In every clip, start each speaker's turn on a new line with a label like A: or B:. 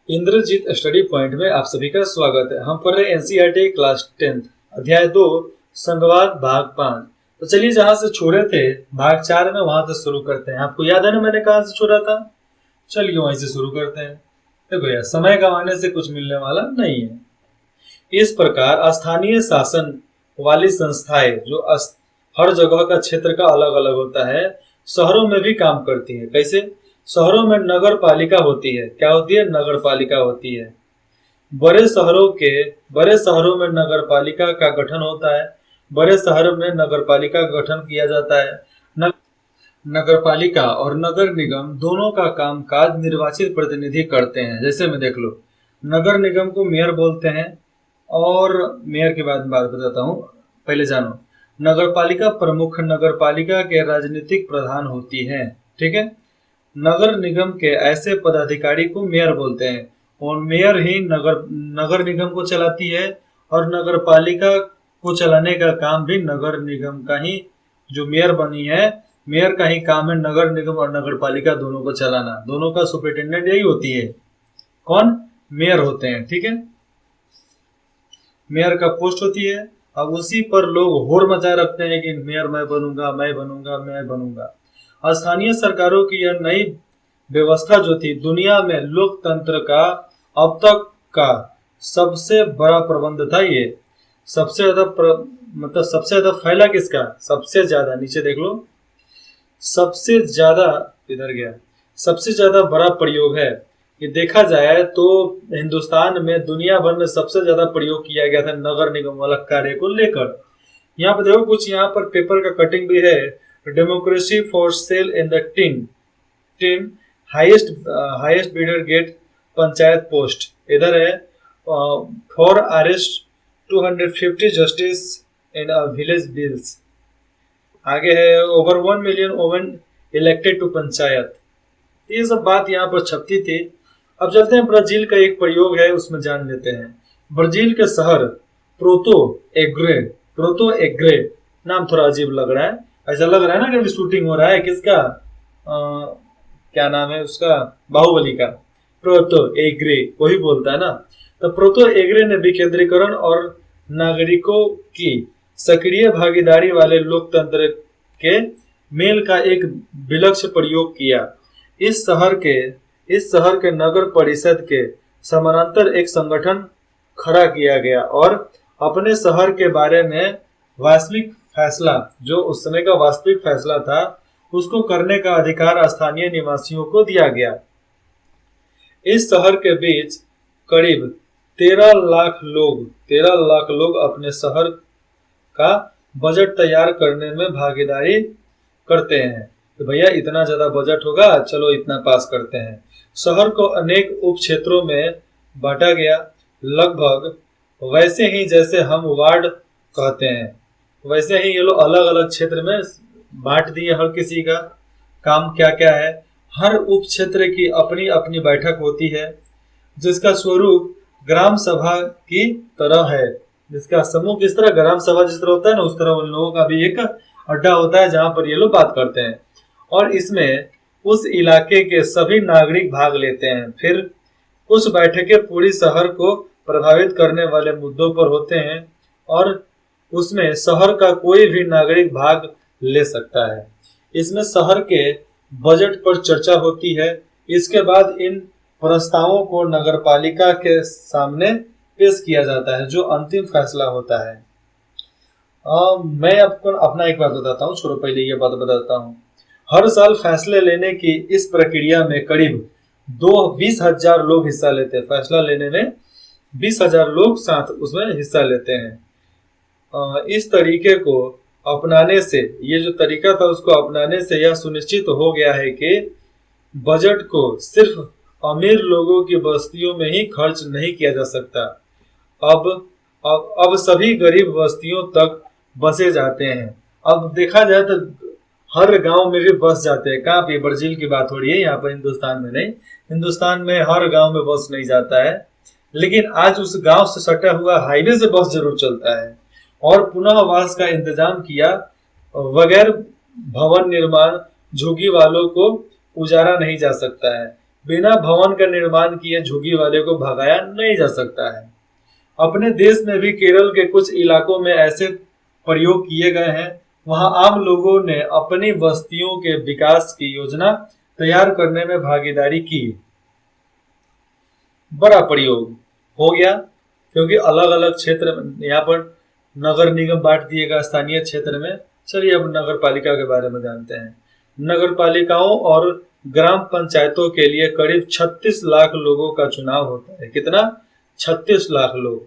A: Indrajit study point में आप सभी का स्वागत है। हम पढ़ रहे एनसीईआरटी क्लास 10 अध्याय 2 संघवाद भाग 5। तो चलिए जहां से छोड़े थे भाग 4 में वहां से शुरू करते हैं। आपको याद है ना मैंने कहां से छोड़ा था? चलिए वहीं से शुरू करते हैं। देखो यार, समय गंवाने से कुछ मिलने वाला नहीं है। इस प्रकार स्थानीय शासन वाली संस्थाएं जो हर जगह का क्षेत्र का अलग अलग होता है, शहरों में भी काम करती है। कैसे? शहरों में नगर पालिका होती है। क्या होती है? नगर पालिका होती है। बड़े शहरों में नगर पालिका का गठन होता है। बड़े शहरों में नगर पालिका का गठन किया जाता है। नगर पालिका और नगर निगम दोनों का काम काज निर्वाचित प्रतिनिधि करते हैं। जैसे में देख लो, नगर निगम को मेयर बोलते हैं। और मेयर के बाद बात बताता हूँ, पहले जानो। नगर पालिका प्रमुख नगर पालिका के राजनीतिक प्रधान होती है। ठीक है। नगर निगम के ऐसे पदाधिकारी को मेयर बोलते हैं और मेयर ही नगर निगम को चलाती है। और नगर पालिका को चलाने का काम भी नगर निगम का ही, जो मेयर बनी है, मेयर का ही काम है नगर निगम और नगर पालिका दोनों को चलाना। दोनों का सुपरिटेंडेंट यही होती है। कौन? मेयर होते हैं। ठीक है। मेयर का पोस्ट होती है। अब उसी पर लोग होड़ मचाए रखते हैं कि मेयर मैं बनूंगा, मैं बनूंगा, मैं बनूंगा। स्थानीय सरकारों की यह नई व्यवस्था जो थी, दुनिया में लोकतंत्र का अब तक का सबसे बड़ा प्रबंध था। ये सबसे ज्यादा मतलब सबसे ज्यादा फैला किसका? सबसे ज्यादा, नीचे देख लो, सबसे ज्यादा, इधर गया, सबसे ज्यादा बड़ा प्रयोग है। ये देखा जाए तो हिंदुस्तान में दुनिया भर में सबसे ज्यादा प्रयोग किया गया था नगर निगम वाला कार्य को लेकर। यहाँ पर देखो, कुछ यहाँ पर पेपर का कटिंग भी है। Democracy for sale in the team highest bidder get panchayat post. इधर है for arrest 250 justice in village bills. आगे है over 1 million women elected to panchayat. ये सब बात यहाँ पर छपती थी। अब चलते हैं, ब्राजील का एक प्रयोग है उसमें जान लेते हैं। ब्राजील के शहर प्रोतो एग्रे, नाम थोड़ा अजीब लग रहा है। ऐसा लग रहा है ना कि शूटिंग हो रहा है किसका, क्या नाम है उसका, बाहुबली का। प्रोतो एग्रे वही बोलता है ना। तो प्रोतो एग्रे ने विकेंद्रीकरण और नागरिकों की सक्रिय भागीदारी वाले लोकतंत्र के मेल का एक विलक्षण प्रयोग किया। इस शहर के नगर परिषद के समानांतर एक संगठन खड़ा किया गया और अपने शहर के बारे में वास्तविक फैसला, जो उस समय का वास्तविक फैसला था, उसको करने का अधिकार स्थानीय निवासियों को दिया गया। इस शहर के बीच करीब 13 लाख लोग अपने शहर का बजट तैयार करने में भागीदारी करते हैं। तो भैया इतना ज्यादा बजट होगा, चलो इतना पास करते हैं। शहर को अनेक उप क्षेत्रों में बांटा गया, लगभग वैसे ही जैसे हम वार्ड कहते हैं, वैसे ही ये लोग अलग अलग क्षेत्र में बांट दिए। हर किसी का काम क्या क्या है। हर उप क्षेत्र की अपनी अपनी बैठक होती है, जिसका स्वरूप ग्राम सभा की तरह है। जिसका समूह किस तरह, ग्राम सभा जिस तरह होता है ना, उस तरह उन लोगों का भी एक अड्डा होता है जहां पर ये लोग बात करते हैं। और इसमें उस इलाके के सभी नागरिक भाग लेते हैं। फिर कुछ बैठकें पूरी शहर को प्रभावित करने वाले मुद्दों पर होते हैं और उसमें शहर का कोई भी नागरिक भाग ले सकता है। इसमें शहर के बजट पर चर्चा होती है। इसके बाद इन प्रस्तावों को नगरपालिका के सामने पेश किया जाता है, जो अंतिम फैसला होता है। मैं आपको अपना एक बात बताता हूँ, छोड़ो पहले ये बात बताता हूँ। हर साल फैसले लेने की इस प्रक्रिया में करीब 20,000 लोग हिस्सा लेते हैं। फैसला लेने में 20,000 लोग साथ उसमें हिस्सा लेते हैं। इस तरीके को अपनाने से, ये जो तरीका था उसको अपनाने से यह सुनिश्चित हो गया है कि बजट को सिर्फ अमीर लोगों की बस्तियों में ही खर्च नहीं किया जा सकता। अब सभी गरीब बस्तियों तक बसे जाते हैं। अब देखा जाए तो हर गांव में भी बस जाते हैं। कहाँ पे? ब्राजील की बात हो रही है यहाँ पर, हिंदुस्तान में नहीं। हिंदुस्तान में हर गांव में बस नहीं जाता है, लेकिन आज उस गांव से सटा हुआ हाईवे से बस जरूर चलता है। और पुनः वास का इंतजाम किया बगैर भवन निर्माण झुग्गी वालों को उजारा नहीं जा सकता है। बिना भवन का निर्माण किए झुग्गी वाले को भगाया नहीं जा सकता है। अपने देश में भी केरल के कुछ इलाकों में ऐसे प्रयोग किए गए हैं। वहां आम लोगों ने अपनी बस्तियों के विकास की योजना तैयार करने में भागीदारी की। बड़ा प्रयोग हो गया, क्योंकि अलग अलग क्षेत्र यहाँ पर नगर निगम बांट दिएगा स्थानीय क्षेत्र में। चलिए अब नगर पालिका के बारे में जानते हैं। नगर पालिकाओं और ग्राम पंचायतों के लिए करीब 36 लाख लोगों का चुनाव होता है। कितना? 36 लाख लोग।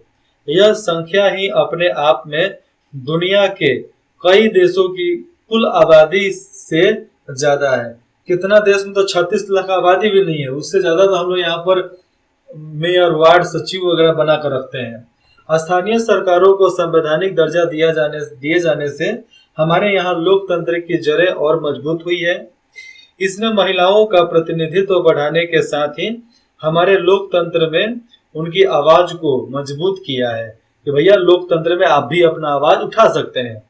A: यह संख्या ही अपने आप में दुनिया के कई देशों की कुल आबादी से ज्यादा है। कितना देश में तो 36 लाख आबादी भी नहीं है, उससे ज्यादा तो हम लोग यहाँ पर मेयर, वार्ड सचिव वगैरह बनाकर रखते हैं। स्थानीय सरकारों को संवैधानिक दर्जा दिए जाने से हमारे यहाँ लोकतंत्र की जड़ें और मजबूत हुई है। इसने महिलाओं का प्रतिनिधित्व बढ़ाने के साथ ही हमारे लोकतंत्र में उनकी आवाज को मजबूत किया है कि भैया लोकतंत्र में आप भी अपना आवाज उठा सकते हैं।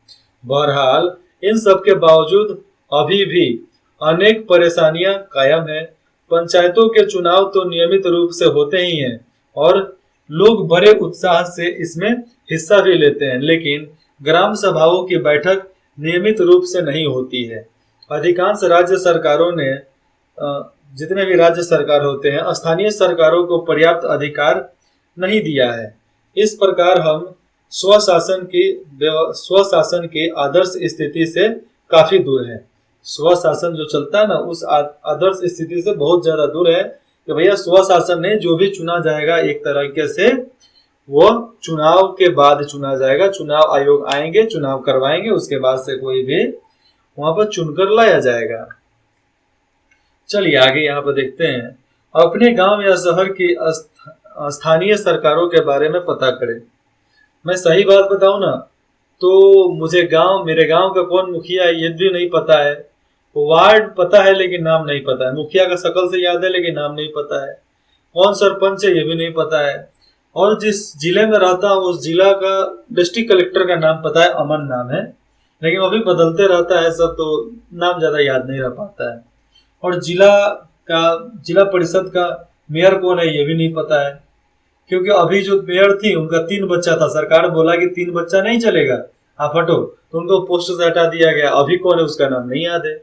A: बहरहाल इन सब के बावजूद अभी भी अनेक परेशानियां कायम है। पंचायतों के चुनाव तो नियमित रूप से होते ही हैं और लोग बड़े उत्साह से इसमें हिस्सा भी लेते हैं, लेकिन ग्राम सभाओं की बैठक नियमित रूप से नहीं होती है। अधिकांश राज्य सरकारों ने जितने भी राज्य सरकार होते हैं स्थानीय सरकारों को पर्याप्त अधिकार नहीं दिया है। इस प्रकार हम स्वशासन की आदर्श स्थिति से काफी दूर है। स्वशासन जो चलता है ना, उस आदर्श स्थिति से बहुत ज्यादा दूर है कि भैया स्वशासन ने जो भी चुना जाएगा एक तरीके से वो चुनाव के बाद चुना जाएगा। चुनाव आयोग आएंगे, चुनाव करवाएंगे, उसके बाद से कोई भी वहां पर चुनकर लाया जाएगा। चलिए आगे यहाँ पर देखते हैं। अपने गांव या शहर की स्थानीय सरकारों के बारे में पता करें। मैं सही बात बताऊं ना तो मेरे गांव का कौन मुखिया है ये भी नहीं पता है। वार्ड पता है लेकिन नाम नहीं पता है। मुखिया का शक्ल से याद है लेकिन नाम नहीं पता है। कौन सरपंच है ये भी नहीं पता है। और जिस जिले में रहता हूँ उस जिला का डिस्ट्रिक्ट कलेक्टर का नाम पता है, अमन नाम है, लेकिन वो भी बदलते रहता है सब, तो नाम ज्यादा याद नहीं रह पाता है। और जिला परिषद का मेयर कौन है ये भी नहीं पता है, क्योंकि अभी जो मेयर थी उनका 3 बच्चा था। सरकार बोला कि 3 बच्चा नहीं चलेगा, आप हटो, तो उनको पोस्ट से हटा दिया गया। अभी कौन है उसका नाम नहीं याद है।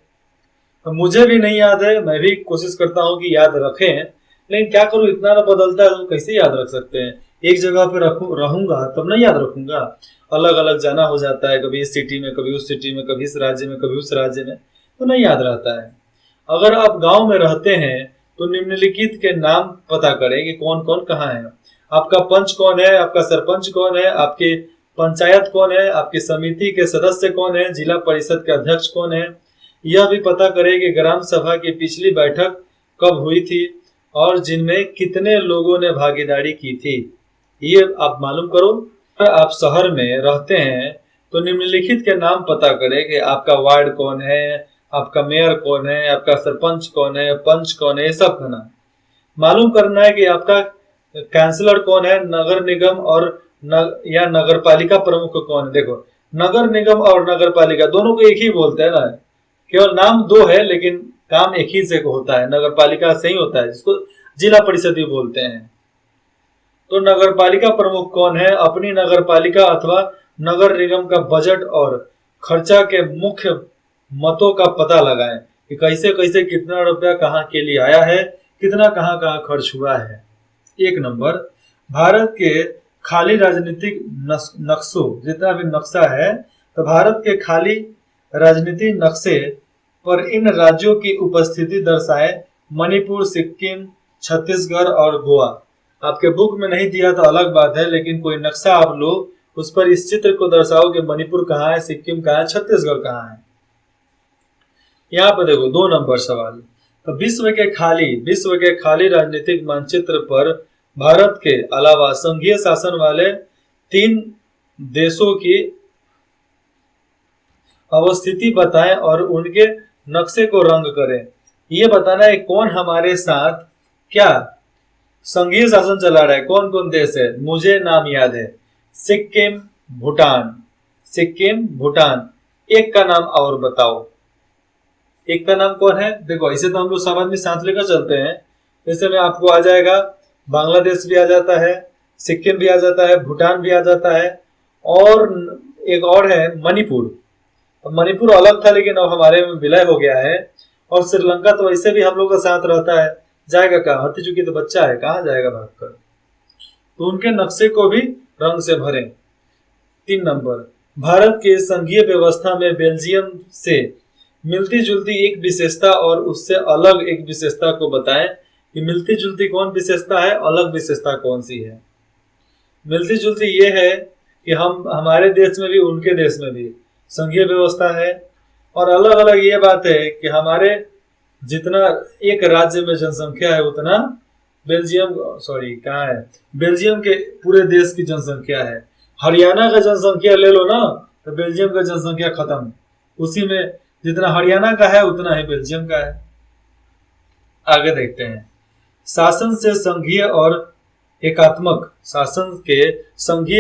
A: तो मुझे भी नहीं याद है, मैं भी कोशिश करता हूँ कि याद रखें, लेकिन क्या करूँ इतना ना बदलता है तो कैसे याद रख सकते हैं। एक जगह पे रहूंगा तब नहीं याद रखूंगा। अलग अलग जाना हो जाता है, कभी इस सिटी में, कभी उस सिटी में, कभी इस राज्य में, कभी उस राज्य में, तो नहीं याद रहता है। अगर आप गाँव में रहते हैं तो निम्नलिखित के नाम पता करें कि कौन कौन कहाँ है। आपका पंच कौन है, आपका सरपंच कौन है, आपकी पंचायत कौन है, आपकी समिति के सदस्य कौन है, जिला परिषद के अध्यक्ष कौन है। यह भी पता करें कि ग्राम सभा की पिछली बैठक कब हुई थी और जिनमें कितने लोगों ने भागीदारी की थी, ये आप मालूम करो। अगर आप शहर में रहते हैं तो निम्नलिखित के नाम पता करें कि आपका वार्ड कौन है, आपका मेयर कौन है, आपका सरपंच कौन है, पंच कौन है, ये सब का नाम मालूम करना है कि आपका काउंसलर कौन है, नगर निगम या नगर पालिका प्रमुख कौन है। देखो नगर निगम और नगर पालिका दोनों को एक ही बोलते हैं ना, केवल नाम 2 है लेकिन काम एक ही से होता है। नगर पालिका से ही होता है, जिसको जिला परिषद भी बोलते हैं। तो नगर पालिका प्रमुख कौन है, अपनी नगर पालिका अथवा नगर निगम का बजट और खर्चा के मुख्य मतों का पता लगाएं कि कैसे कैसे कितना रुपया कहाँ के लिए आया है, कितना कहाँ कहाँ खर्च हुआ है। 1 नंबर, भारत के खाली राजनीतिक नक्शों, जितना भी नक्शा है तो भारत के खाली राजनीतिक नक्शे पर इन राज्यों की उपस्थिति दर्शाए। मणिपुर, सिक्किम, छत्तीसगढ़ और गोवा। आपके बुक में नहीं दिया तो अलग बात है, लेकिन कोई नक्शा आप लो, उस पर इस चित्र को दर्शाओ कि मणिपुर कहाँ है, सिक्किम कहाँ है, छत्तीसगढ़ कहाँ है। यहाँ पर देखो 2 नंबर सवाल। तो विश्व के खाली राजनीतिक मानचित्र पर भारत के अलावा संघीय शासन वाले 3 देशों की अवस्थिति बताएं और उनके नक्शे को रंग करें। ये बताना है कौन हमारे साथ क्या संघीय शासन चला रहा है, कौन कौन देश है। मुझे नाम याद है, सिक्किम, भूटान। एक का नाम और बताओ, एक का नाम कौन है। देखो इसे तो हम लोग सब आदमी साथ लेकर चलते हैं, जैसे में आपको आ जाएगा बांग्लादेश भी आ जाता है, सिक्किम भी आ जाता है, भूटान भी आ जाता है, और एक और है मणिपुर। अब मणिपुर अलग था लेकिन अब हमारे में विलय हो गया है। और श्रीलंका तो वैसे भी हम लोग का साथ रहता है, जाएगा कहाँ, हत्ती चुकी तो बच्चा है, कहाँ जाएगा भागकर। तो उनके नक्शे को भी रंग से भरें। 3 नंबर, भारत के संघीय व्यवस्था में बेल्जियम से मिलती जुलती एक विशेषता और उससे अलग एक विशेषता को बताएं कि मिलती जुलती कौन विशेषता है, अलग विशेषता कौन सी है। मिलती जुलती ये है कि हम हमारे देश में भी उनके देश में भी संघीय व्यवस्था है, और अलग अलग ये बात है कि हमारे जितना एक राज्य में जनसंख्या है उतना बेल्जियम के पूरे देश की जनसंख्या है। हरियाणा का जनसंख्या ले लो ना, तो बेल्जियम का जनसंख्या खत्म, उसी में जितना हरियाणा का है उतना ही बेल्जियम का है। आगे देखते हैं, शासन के संघीय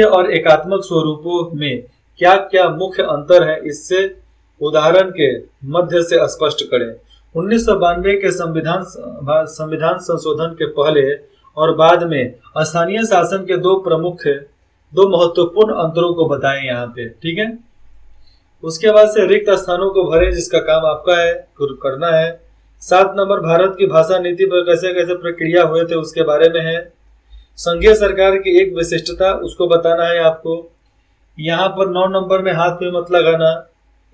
A: और एकात्मक स्वरूपों में क्या क्या मुख्य अंतर है, इससे उदाहरण के मध्य से स्पष्ट करें। 1992 के संविधान संशोधन के पहले और बाद में स्थानीय शासन के दो महत्वपूर्ण अंतरों को बताएं यहाँ पे, ठीक है। उसके बाद से रिक्त स्थानों को भरें, जिसका काम आपका है करना है। 7 नंबर, भारत की भाषा नीति पर कैसे कैसे प्रक्रिया हुए थे उसके बारे में है। संघीय सरकार की एक विशिष्टता, उसको बताना है आपको। यहाँ पर 9 नंबर में हाथ में मत लगाना,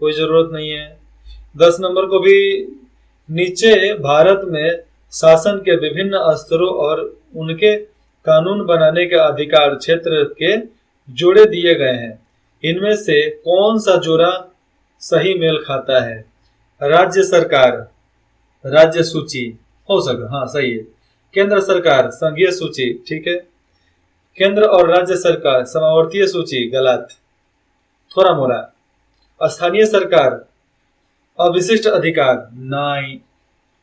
A: कोई जरूरत नहीं है। 10 नंबर को भी नीचे भारत में शासन के विभिन्न स्तरों और उनके कानून बनाने के अधिकार क्षेत्र के जोड़े दिए गए हैं। इनमें से कौन सा जोड़ा सही मेल खाता है? राज्य सरकार, राज्य सूची हो सके, हाँ सही है। केंद्र सरकार, संघीय सूची, ठीक है। केंद्र और राज्य सरकार, समावर्तीय सूची, गलत, थोड़ा मोड़ा। स्थानीय सरकार, अविशिष्ट अधिकार, नहीं,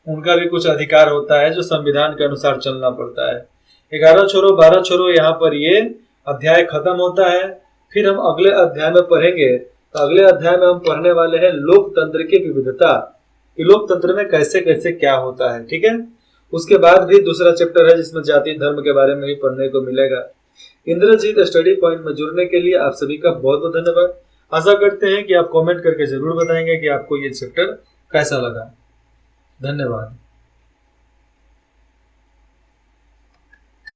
A: उनका भी कुछ अधिकार होता है जो संविधान के अनुसार चलना पड़ता है। 11 छोरो 12 छोरो, यहाँ पर ये अध्याय खत्म होता है। फिर हम अगले अध्याय में पढ़ेंगे, तो अगले अध्याय में हम पढ़ने वाले हैं लोकतंत्र की विविधता, कि लोकतंत्र में कैसे कैसे क्या होता है, ठीक है। उसके बाद भी दूसरा चैप्टर है जिसमें जाति धर्म के बारे में भी पढ़ने को मिलेगा। इंद्रजीत स्टडी पॉइंट में जुड़ने के लिए आप सभी का बहुत बहुत धन्यवाद। आशा करते हैं कि आप कमेंट करके जरूर बताएंगे कि आपको ये चैप्टर कैसा लगा। धन्यवाद।